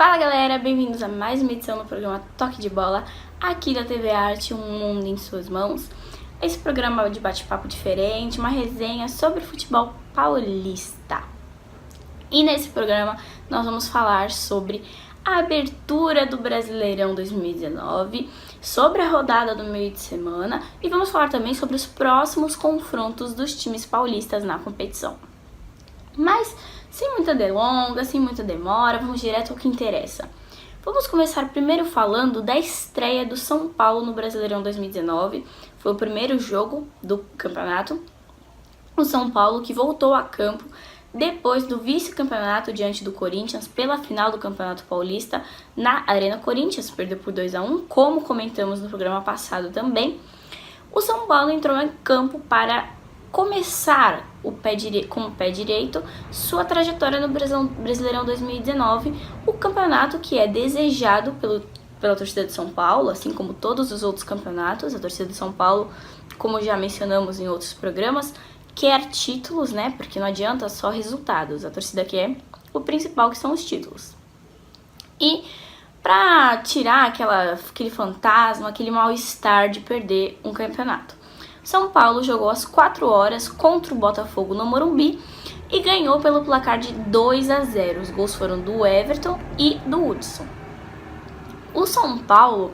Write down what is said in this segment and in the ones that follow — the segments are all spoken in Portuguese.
Fala galera, bem-vindos a mais uma edição do programa Toque de Bola, aqui da TV Arte, um mundo em suas mãos. Esse programa é de bate-papo diferente, uma resenha sobre futebol paulista. E nesse programa nós vamos falar sobre a abertura do Brasileirão 2019, sobre a rodada do meio de semana e vamos falar também sobre os próximos confrontos dos times paulistas na competição. Mas sem muita delonga, sem muita demora, vamos direto ao que interessa. Vamos começar primeiro falando da estreia do São Paulo no Brasileirão 2019. Foi o primeiro jogo do campeonato. O São Paulo que voltou a campo depois do vice-campeonato diante do Corinthians pela final do Campeonato Paulista na Arena Corinthians, perdeu por 2-1, como comentamos no programa passado também. O São Paulo entrou em campo para começar com o pé direito sua trajetória no Brasileirão 2019, o campeonato que é desejado pela torcida de São Paulo, assim como todos os outros campeonatos. A torcida de São Paulo, como já mencionamos em outros programas, quer títulos, né? Porque não adianta só resultados, a torcida quer o principal, que são os títulos. E para tirar aquele fantasma, aquele mal-estar de perder um campeonato, São Paulo jogou às 4 horas contra o Botafogo no Morumbi e ganhou pelo placar de 2-0. Os gols foram do Everton e do Hudson. O São Paulo,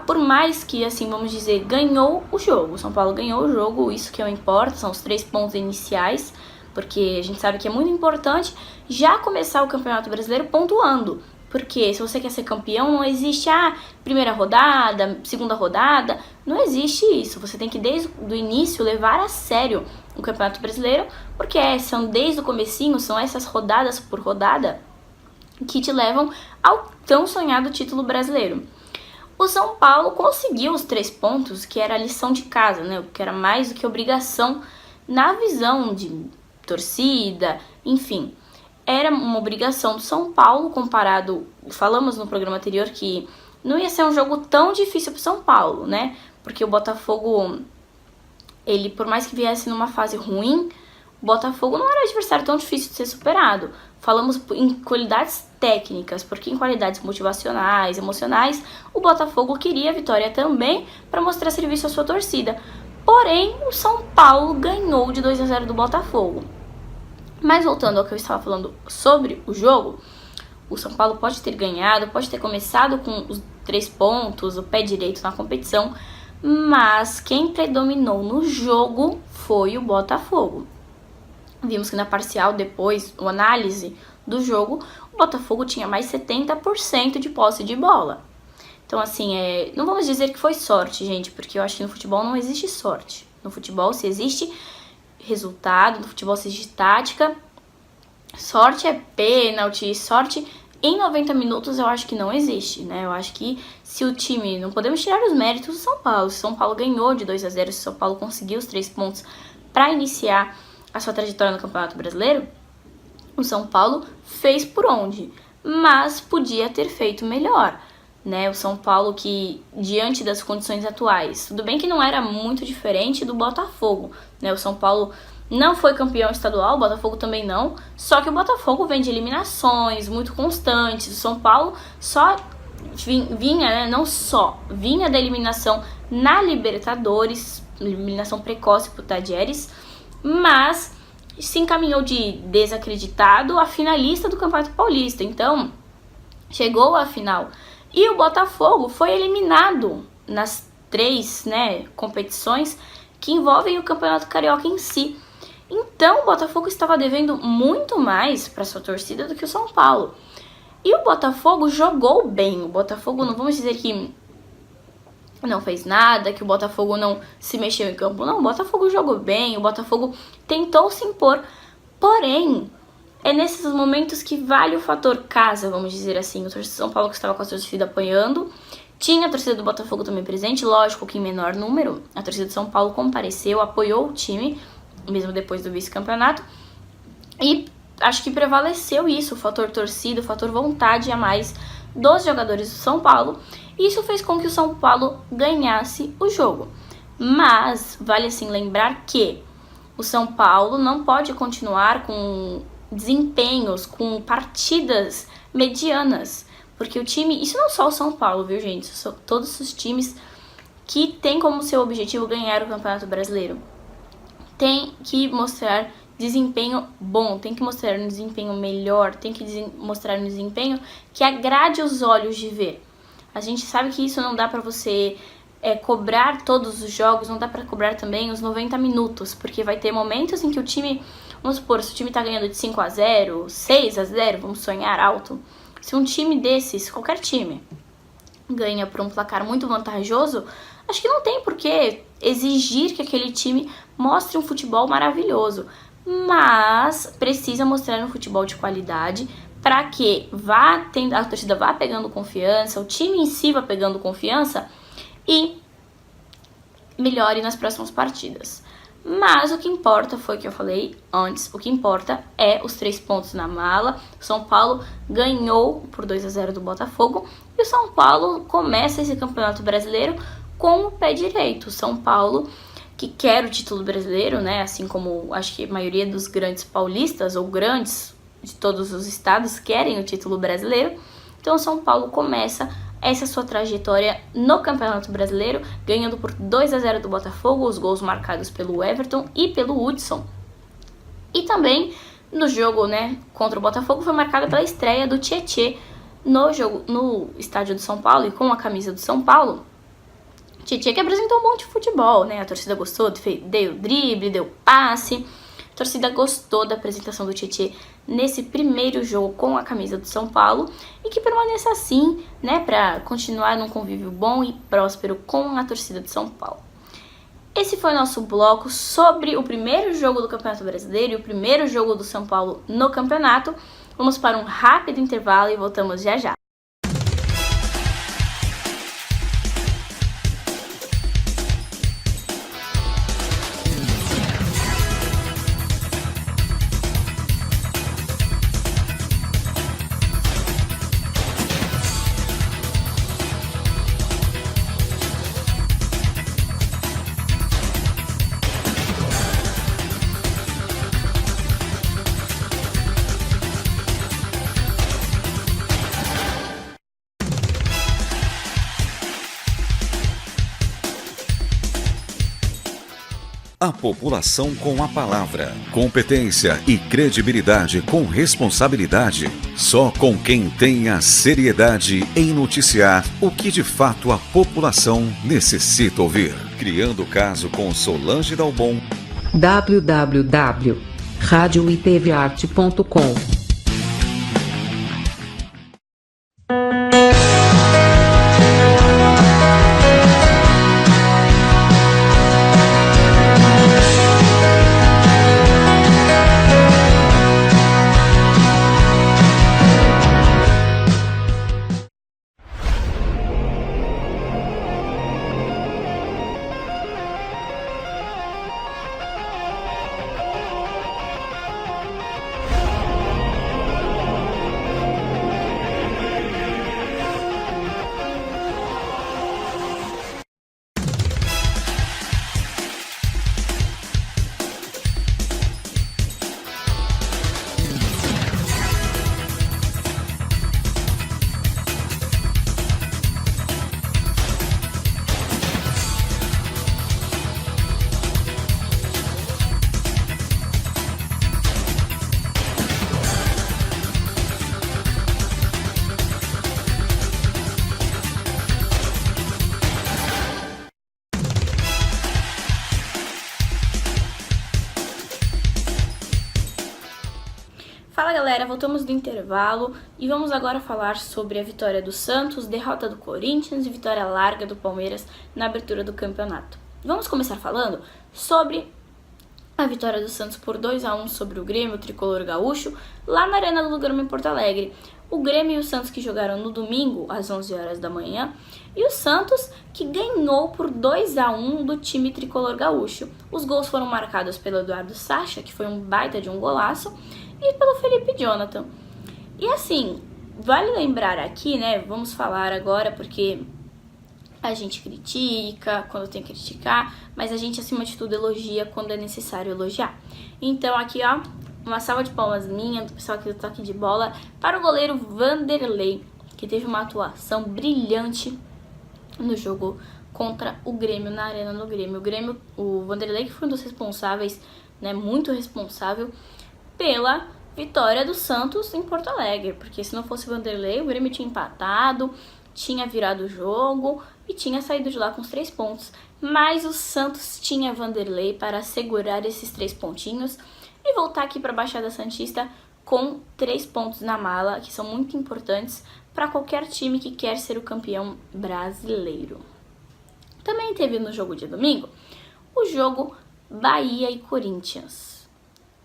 por mais que, assim, vamos dizer, ganhou o jogo. O São Paulo ganhou o jogo, isso que importa, são os 3 pontos iniciais, porque a gente sabe que é muito importante já começar o Campeonato Brasileiro pontuando. Porque se você quer ser campeão, não existe primeira rodada, segunda rodada, não existe isso. Você tem que desde o início levar a sério o Campeonato Brasileiro, porque são desde o comecinho, são essas rodadas por rodada que te levam ao tão sonhado título brasileiro. O São Paulo conseguiu os 3 pontos, que era a lição de casa, né? Que era mais do que obrigação na visão de torcida, enfim. Era uma obrigação do São Paulo comparado, falamos no programa anterior que não ia ser um jogo tão difícil para o São Paulo, né? Porque o Botafogo, ele, por mais que viesse numa fase ruim, o Botafogo não era um adversário tão difícil de ser superado. Falamos em qualidades técnicas, porque em qualidades motivacionais, emocionais, o Botafogo queria a vitória também para mostrar serviço à sua torcida. Porém, o São Paulo ganhou de 2-0 do Botafogo. Mas voltando ao que eu estava falando sobre o jogo, o São Paulo pode ter ganhado, pode ter começado com os 3 pontos, o pé direito na competição, mas quem predominou no jogo foi o Botafogo. Vimos que na parcial, depois, a análise do jogo, o Botafogo tinha mais 70% de posse de bola. Então, assim, não vamos dizer que foi sorte, gente, porque eu acho que no futebol não existe sorte. No futebol, se existe resultado, no futebol se existe tática, sorte é pênalti, sorte em 90 minutos eu acho que não existe, né? Eu acho que se o time, não podemos tirar os méritos do São Paulo, se o São Paulo ganhou de 2-0, se o São Paulo conseguiu os 3 pontos para iniciar a sua trajetória no Campeonato Brasileiro, o São Paulo fez por onde, mas podia ter feito melhor, né? O São Paulo que, diante das condições atuais, tudo bem que não era muito diferente do Botafogo, né? O São Paulo não foi campeão estadual, o Botafogo também não, só que o Botafogo vem de eliminações muito constantes. O São Paulo só vinha, né? Não só vinha da eliminação na Libertadores, eliminação precoce pro Tadieres, mas se encaminhou de desacreditado a finalista do Campeonato Paulista. Então, chegou à final. E o Botafogo foi eliminado nas 3, né, competições que envolvem o Campeonato Carioca em si. Então, o Botafogo estava devendo muito mais para sua torcida do que o São Paulo. E o Botafogo jogou bem. O Botafogo, não vamos dizer que não fez nada, que o Botafogo não se mexeu em campo. Não, o Botafogo jogou bem, o Botafogo tentou se impor. Porém, é nesses momentos que vale o fator casa, vamos dizer assim. O torcedor de São Paulo que estava com a torcida apoiando, tinha a torcida do Botafogo também presente, lógico que em menor número. A torcida de São Paulo compareceu, apoiou o time, mesmo depois do vice-campeonato. E acho que prevaleceu isso, o fator torcida, o fator vontade a mais dos jogadores do São Paulo. E isso fez com que o São Paulo ganhasse o jogo. Mas vale assim lembrar que o São Paulo não pode continuar com desempenhos, com partidas medianas. Porque o time, isso não é só o São Paulo, viu, gente? São todos os times que têm como seu objetivo ganhar o Campeonato Brasileiro. Tem que mostrar desempenho bom, tem que mostrar um desempenho melhor, tem que mostrar um desempenho que agrade os olhos de ver. A gente sabe que isso não dá pra você cobrar todos os jogos, não dá pra cobrar também os 90 minutos, porque vai ter momentos em que o time, vamos supor, se o time tá ganhando de 5-0, 6-0, vamos sonhar alto. Se um time desses, qualquer time, ganha por um placar muito vantajoso, acho que não tem por que exigir que aquele time mostre um futebol maravilhoso, mas precisa mostrar um futebol de qualidade para que a torcida vá pegando confiança, o time em si vá pegando confiança e melhore nas próximas partidas. Mas o que importa foi o que eu falei antes, o que importa é os 3 pontos na mala. O São Paulo ganhou por 2-0 do Botafogo e o São Paulo começa esse Campeonato Brasileiro com o pé direito. O São Paulo, que quer o título brasileiro, né? Assim como acho que a maioria dos grandes paulistas ou grandes de todos os estados querem o título brasileiro. Então o São Paulo começa essa sua trajetória no Campeonato Brasileiro, ganhando por 2-0 do Botafogo, os gols marcados pelo Everton e pelo Hudson. E também no jogo, né, contra o Botafogo foi marcada pela estreia do Tietê no estádio do São Paulo e com a camisa do São Paulo. Tietê que apresentou um bom de futebol, né? A torcida gostou, deu drible, deu passe. A torcida gostou da apresentação do Tietê nesse primeiro jogo com a camisa do São Paulo e que permaneça assim, né, para continuar num convívio bom e próspero com a torcida de São Paulo. Esse foi o nosso bloco sobre o primeiro jogo do Campeonato Brasileiro e o primeiro jogo do São Paulo no campeonato. Vamos para um rápido intervalo e voltamos já já. A população com a palavra. Competência e credibilidade com responsabilidade. Só com quem tem a seriedade em noticiar o que de fato a população necessita ouvir. Criando caso com Solange Dalbon. www.radioitvarte.com Fala galera, voltamos do intervalo e vamos agora falar sobre a vitória do Santos, derrota do Corinthians e vitória larga do Palmeiras na abertura do campeonato. Vamos começar falando sobre a vitória do Santos por 2-1 sobre o Grêmio, o tricolor gaúcho, lá na Arena do Grêmio em Porto Alegre. O Grêmio e o Santos que jogaram no domingo, às 11 horas da manhã, e o Santos que ganhou por 2-1 do time tricolor gaúcho. Os gols foram marcados pelo Eduardo Sacha, que foi um baita de um golaço, e pelo Felipe Jonathan. E assim, vale lembrar aqui, né, vamos falar agora porque a gente critica quando tem que criticar, mas a gente acima de tudo elogia quando é necessário elogiar. Então aqui ó, uma salva de palmas minha, do pessoal aqui do Toque de Bola, para o goleiro Vanderlei, que teve uma atuação brilhante no jogo contra o Grêmio, na Arena do Grêmio. O Vanderlei que foi um dos responsáveis, né, muito responsável pela vitória do Santos em Porto Alegre, porque se não fosse o Vanderlei, o Grêmio tinha empatado, tinha virado o jogo e tinha saído de lá com os 3 pontos. Mas o Santos tinha Vanderlei para segurar esses 3 pontinhos e voltar aqui para a Baixada Santista com 3 pontos na mala, que são muito importantes para qualquer time que quer ser o campeão brasileiro. Também teve no jogo de domingo o jogo Bahia e Corinthians.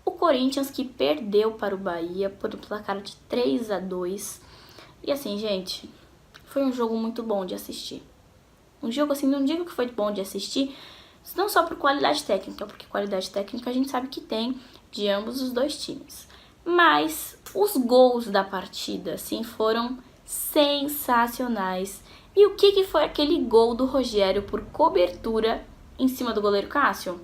O Corinthians que perdeu para o Bahia por um placar de 3-2. E assim, gente, foi um jogo muito bom de assistir. Um jogo assim, não digo que foi bom de assistir, não só por qualidade técnica, porque qualidade técnica a gente sabe que tem de ambos os dois times. Mas os gols da partida, assim, foram sensacionais. E o que foi aquele gol do Rogério por cobertura em cima do goleiro Cássio?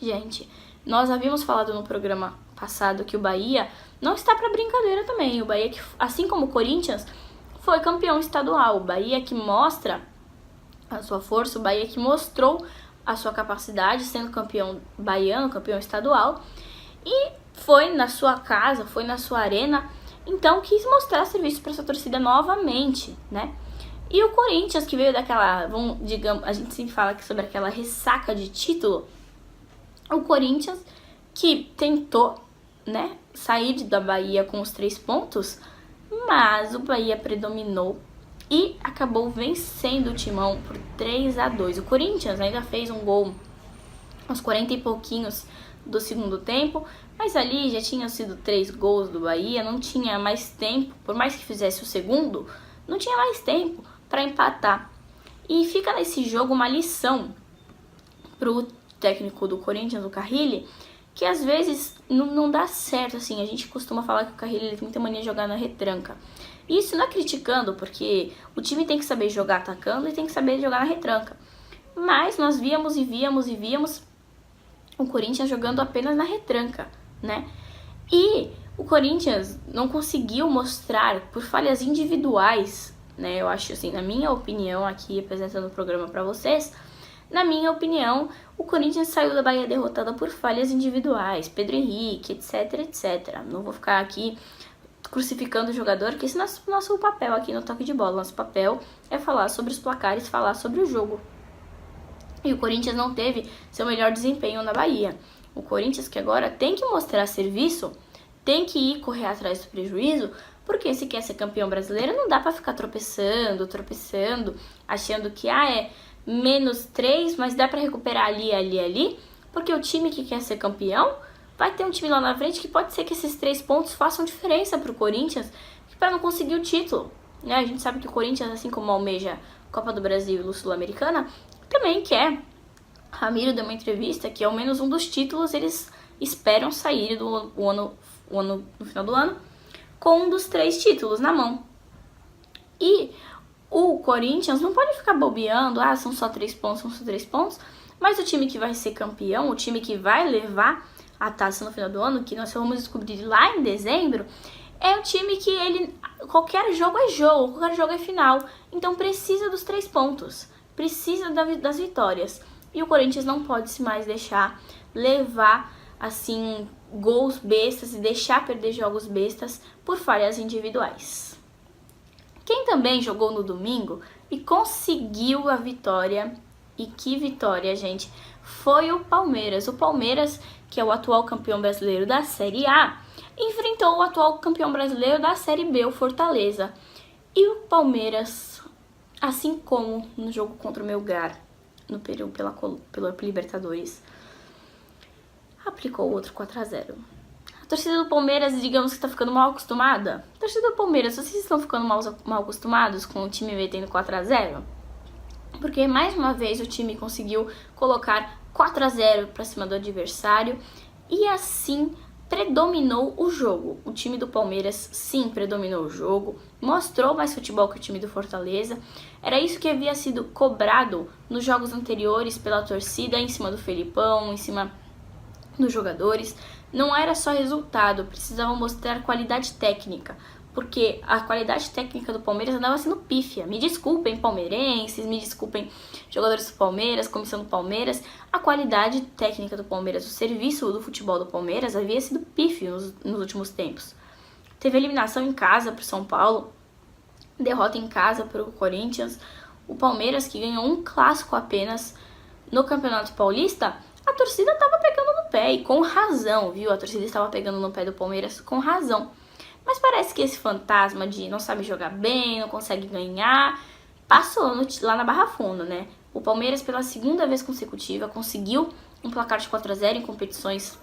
Gente, nós havíamos falado no programa passado que o Bahia não está para brincadeira também. O Bahia, que, assim como o Corinthians, foi campeão estadual. O Bahia que mostra a sua força, o Bahia que mostrou a sua capacidade sendo campeão baiano, campeão estadual. E foi na sua casa, foi na sua arena, então quis mostrar serviço para sua torcida novamente, né? E o Corinthians, que veio daquela, digamos, a gente sempre fala sobre aquela ressaca de título, o Corinthians que tentou, né, sair da Bahia com os 3 pontos, mas o Bahia predominou e acabou vencendo o Timão por 3-2. O Corinthians ainda fez um gol aos 40 e pouquinhos do segundo tempo, mas ali já tinham sido 3 gols do Bahia, não tinha mais tempo, por mais que fizesse o segundo, não tinha mais tempo para empatar. E fica nesse jogo uma lição pro técnico do Corinthians, o Carrilli, que às vezes não dá certo, assim. A gente costuma falar que o Carrilli tem muita mania de jogar na retranca. Isso não é criticando, porque o time tem que saber jogar atacando e tem que saber jogar na retranca. Mas nós víamos o Corinthians jogando apenas na retranca, né? E o Corinthians não conseguiu mostrar, por falhas individuais, né? Eu acho assim, na minha opinião, aqui apresentando o programa para vocês, na minha opinião, o Corinthians saiu da Bahia derrotada por falhas individuais, Pedro Henrique, etc. Não vou ficar aqui crucificando o jogador, que esse é nosso papel aqui no Toque de Bola. Nosso papel é falar sobre os placares, falar sobre o jogo. E o Corinthians não teve seu melhor desempenho na Bahia. O Corinthians que agora tem que mostrar serviço, tem que ir correr atrás do prejuízo, porque se quer ser campeão brasileiro, não dá pra ficar tropeçando, achando que é -3, mas dá pra recuperar ali, porque o time que quer ser campeão vai ter um time lá na frente que pode ser que esses 3 pontos façam diferença pro Corinthians para não conseguir o título, né? A gente sabe que o Corinthians, assim como almeja Copa do Brasil e Sul-Americana, também quer. Ramiro deu uma entrevista que ao menos um dos títulos eles esperam sair no final do ano com um dos 3 títulos na mão. E o Corinthians não pode ficar bobeando, são só 3 pontos, mas o time que vai ser campeão, o time que vai levar a taça no final do ano, que nós vamos descobrir lá em dezembro, é um time que qualquer jogo é jogo, qualquer jogo é final, então precisa dos 3 pontos, precisa das vitórias. E o Corinthians não pode se mais deixar levar, assim, gols bestas e deixar perder jogos bestas por falhas individuais. Quem também jogou no domingo e conseguiu a vitória, e que vitória, gente, foi o Palmeiras. O Palmeiras, que é o atual campeão brasileiro da Série A, enfrentou o atual campeão brasileiro da Série B, o Fortaleza. E o Palmeiras, assim como no jogo contra o Melgar, no período pela Libertadores, aplicou outro 4-0. A torcida do Palmeiras, digamos que está ficando mal acostumada. A torcida do Palmeiras, vocês estão ficando mal acostumados com o time metendo 4-0? Porque mais uma vez o time conseguiu colocar 4-0 para cima do adversário e assim predominou o jogo. O time do Palmeiras sim predominou o jogo, mostrou mais futebol que o time do Fortaleza. Era isso que havia sido cobrado nos jogos anteriores pela torcida, em cima do Felipão, em cima dos jogadores não era só resultado, precisavam mostrar qualidade técnica, porque a qualidade técnica do Palmeiras andava sendo pífia. Me desculpem, palmeirenses, me desculpem, jogadores do Palmeiras, comissão do Palmeiras, a qualidade técnica do Palmeiras, o serviço do futebol do Palmeiras havia sido pífio nos últimos tempos. Teve eliminação em casa para o São Paulo, derrota em casa para o Corinthians, o Palmeiras que ganhou um clássico apenas no Campeonato Paulista. A torcida estava pegando no pé, e com razão, viu? A torcida estava pegando no pé do Palmeiras com razão. Mas parece que esse fantasma de não sabe jogar bem, não consegue ganhar, passou lá na Barra Funda, né? O Palmeiras, pela segunda vez consecutiva, conseguiu um placar de 4-0 em competições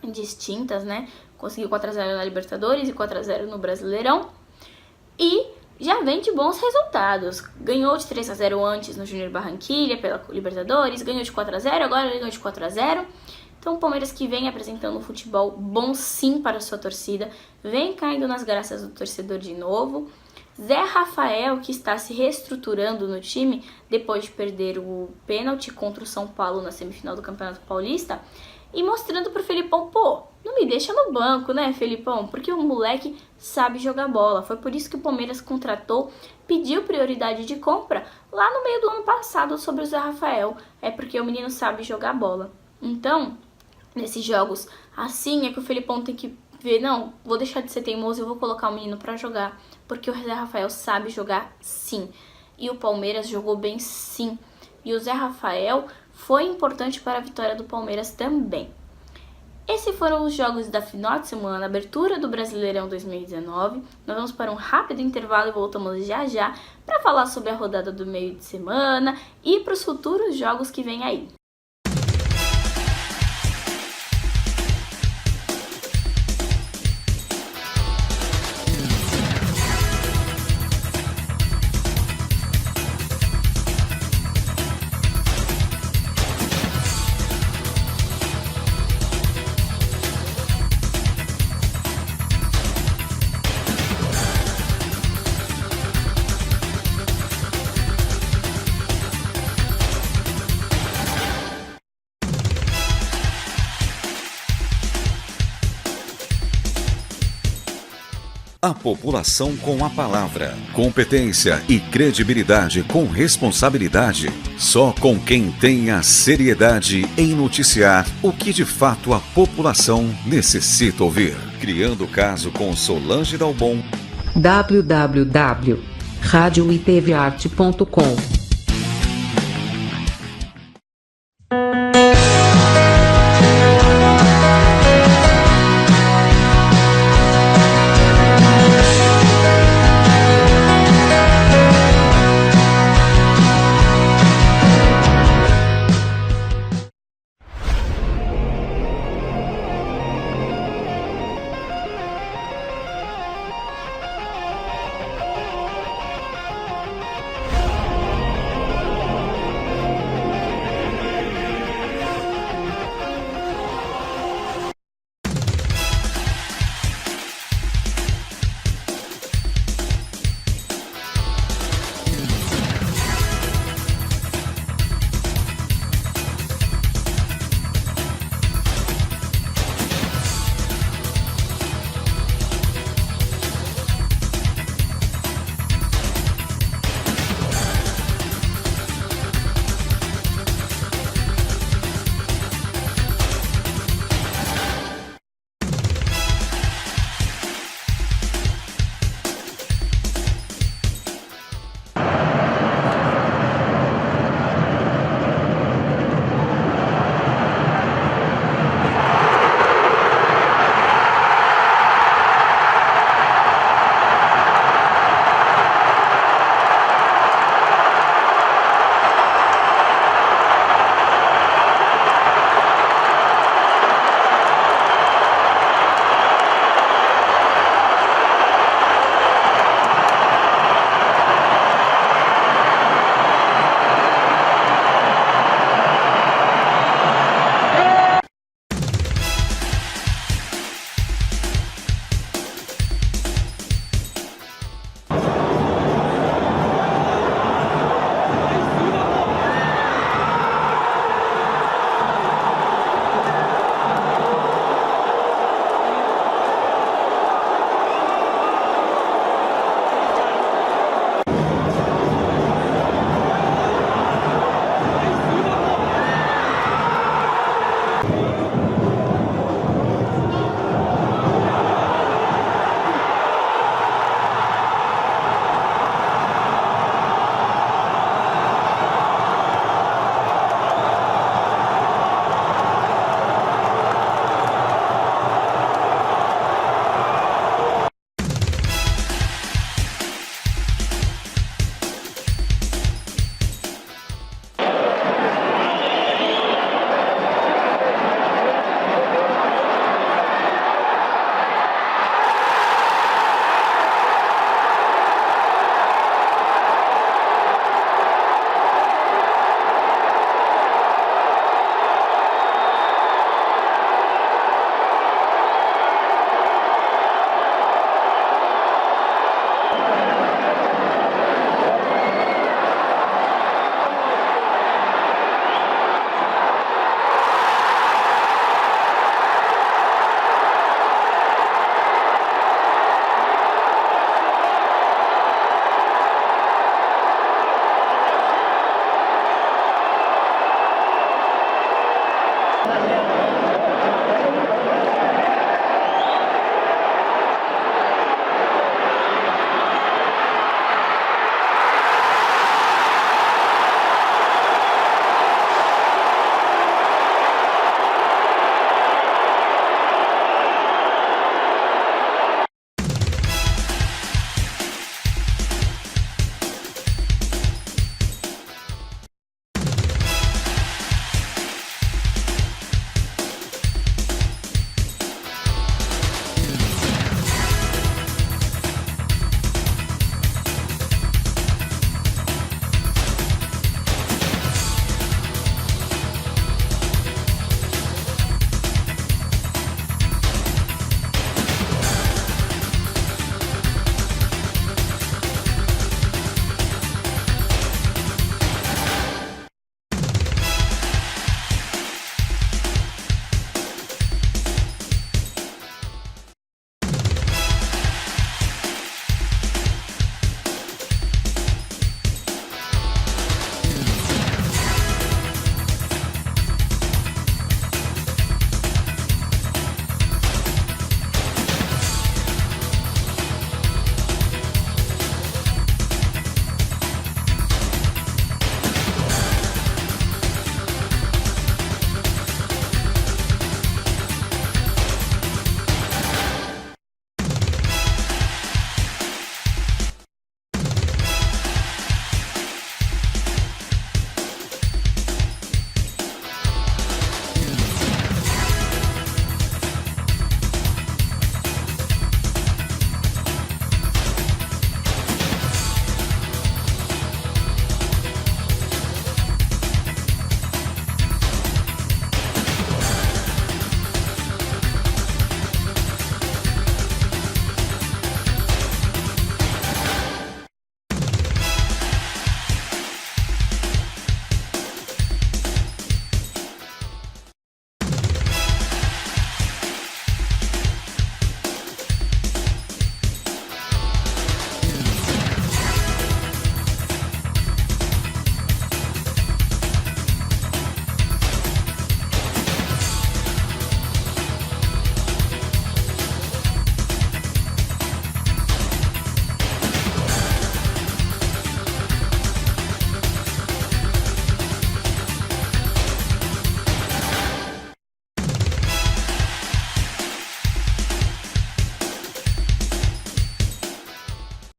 distintas, né? Conseguiu 4-0 na Libertadores e 4-0 no Brasileirão. E já vem de bons resultados. Ganhou de 3-0 antes no Júnior Barranquilla pela Libertadores, ganhou de 4-0, agora ganhou de 4-0. Então o Palmeiras que vem apresentando um futebol bom sim para a sua torcida, vem caindo nas graças do torcedor de novo. Zé Rafael, que está se reestruturando no time depois de perder o pênalti contra o São Paulo na semifinal do Campeonato Paulista, e mostrando pro Felipão, pô, não me deixa no banco, né, Felipão? Porque o moleque sabe jogar bola. Foi por isso que o Palmeiras contratou, pediu prioridade de compra lá no meio do ano passado sobre o Zé Rafael. É porque o menino sabe jogar bola. Então, nesses jogos assim é que o Felipão tem que ver, não, vou deixar de ser teimoso e vou colocar o menino pra jogar. Porque o Zé Rafael sabe jogar sim. E o Palmeiras jogou bem sim. E o Zé Rafael foi importante para a vitória do Palmeiras também. Esses foram os jogos da final de semana, abertura do Brasileirão 2019. Nós vamos para um rápido intervalo e voltamos já já para falar sobre a rodada do meio de semana e para os futuros jogos que vem aí. A população com a palavra. Competência e credibilidade com responsabilidade. Só com quem tem a seriedade em noticiar o que de fato a população necessita ouvir. Criando o caso com Solange Dalbon. www.radioitvarte.com